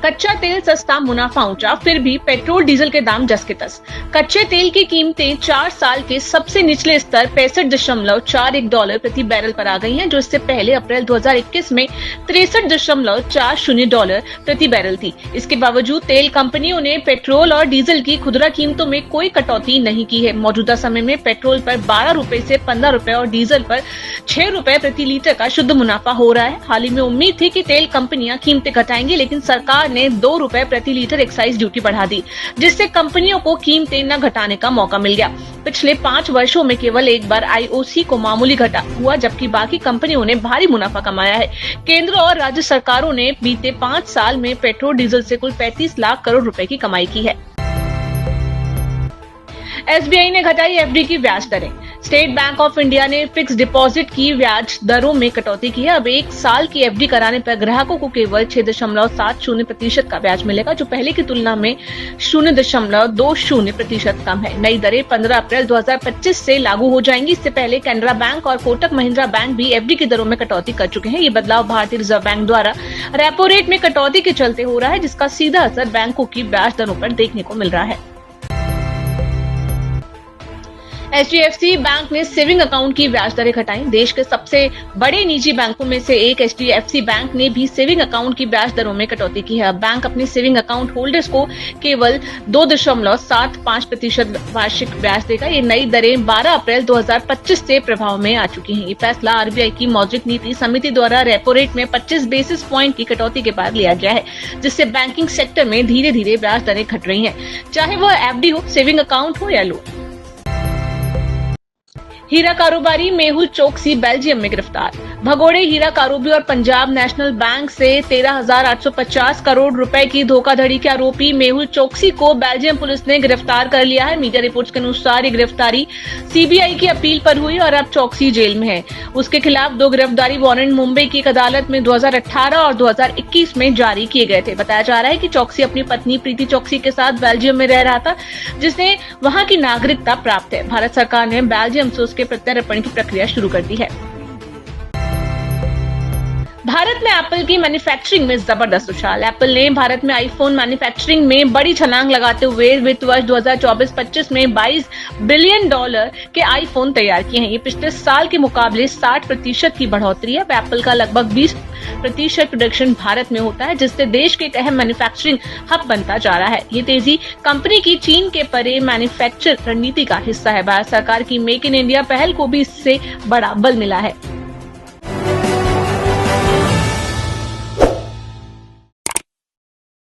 कच्चा तेल सस्ता, मुनाफा ऊंचा, फिर भी पेट्रोल डीजल के दाम जस के तस। कच्चे तेल की कीमतें 4 साल के सबसे निचले स्तर $65.41 प्रति बैरल पर आ गई हैं, जो इससे पहले अप्रैल 2021 में $63.40 प्रति बैरल थी। इसके बावजूद तेल कंपनियों ने पेट्रोल और डीजल की खुदरा कीमतों में कोई कटौती नहीं की है। मौजूदा समय में पेट्रोल पर 12 रुपए से 15 रुपए और डीजल पर 6 रुपए प्रति लीटर का शुद्ध मुनाफा हो रहा है। हाल ही में उम्मीद थी कि तेल कंपनियां कीमतें घटाएंगी, लेकिन सरकार ने 2 रुपए प्रति लीटर एक्साइज ड्यूटी बढ़ा दी, जिससे कंपनियों को कीमतें न घटाने का मौका मिल गया। पिछले 5 वर्षों में केवल एक बार आईओसी को मामूली घाटा हुआ, जबकि बाकी कंपनियों ने भारी मुनाफा कमाया है। केंद्र और राज्य सरकारों ने बीते 5 साल में पेट्रोल डीजल से कुल 35 लाख करोड़ रुपए की कमाई की है। एसबीआई ने घटाई एफडी की ब्याज दरें। स्टेट बैंक ऑफ इंडिया ने फिक्स डिपॉजिट की ब्याज दरों में कटौती की है। अब 1 साल की एफडी कराने पर ग्राहकों को केवल 6.70% का ब्याज मिलेगा, जो पहले की तुलना में 0.20% कम है। नई दरें 15 अप्रैल 2025 से लागू हो जाएंगी। इससे पहले कैनरा बैंक और कोटक महिंद्रा बैंक भी एफडी की दरों में कटौती कर चुके हैं। ये बदलाव भारतीय रिजर्व बैंक द्वारा रेपो रेट में कटौती के चलते हो रहा है, जिसका सीधा असर बैंकों की ब्याज दरों पर देखने को मिल रहा है। एचडीएफसी बैंक ने सेविंग अकाउंट की ब्याज दरें घटाई। देश के सबसे बड़े निजी बैंकों में से एक एचडीएफसी बैंक ने भी सेविंग अकाउंट की ब्याज दरों में कटौती की है। अब बैंक अपने सेविंग अकाउंट होल्डर्स को केवल 2.75% वार्षिक ब्याज देगा। ये नई दरें 12 अप्रैल 2025 से प्रभाव में आ चुकी हैं। ये फैसला आरबीआई की मौद्रिक नीति समिति द्वारा रेपो रेट में 25 बेसिस पॉइंट की कटौती के बाद लिया गया है, जिससे बैंकिंग सेक्टर में धीरे धीरे ब्याज दरें घट रही हैं, चाहे वह एफडी हो, सेविंग अकाउंट हो या लोन। हीरा कारोबारी मेहुल चोकसी बेल्जियम में गिरफ्तार। भगोड़े हीरा कारोबारी और पंजाब नेशनल बैंक से 13,850 करोड़ रुपए की धोखाधड़ी के आरोपी मेहुल चोकसी को बेल्जियम पुलिस ने गिरफ्तार कर लिया है। मीडिया रिपोर्ट्स के अनुसार ये गिरफ्तारी सीबीआई की अपील पर हुई और अब चोकसी जेल में है। उसके खिलाफ 2 गिरफ्तारी वारंट मुंबई की एक अदालत में 2018 और 2021 में जारी किए गए थे। बताया जा रहा है कि चोकसी अपनी पत्नी प्रीति चोकसी के साथ बेल्जियम में रह रहा था, जिसने वहां की नागरिकता प्राप्त है। भारत सरकार ने बेल्जियम से उसके प्रत्यार्पण की प्रक्रिया शुरू कर दी है। भारत में एप्पल की मैन्युफैक्चरिंग में जबरदस्त उछाल। एप्पल ने भारत में आईफोन मैन्युफैक्चरिंग में बड़ी छलांग लगाते हुए वित्त वर्ष 2024-25 में $22 बिलियन के आईफोन तैयार किए हैं। ये पिछले साल के मुकाबले 60% की बढ़ोतरी है। एप्पल का लगभग 20% प्रोडक्शन भारत में होता है, जिससे देश के एक अहम मैन्युफैक्चरिंग हब बनता जा रहा है। ये तेजी कंपनी की चीन के परे मैन्युफैक्चर रणनीति का हिस्सा है। भारत सरकार की मेक इन इंडिया पहल को भी इससे बड़ा बल मिला है।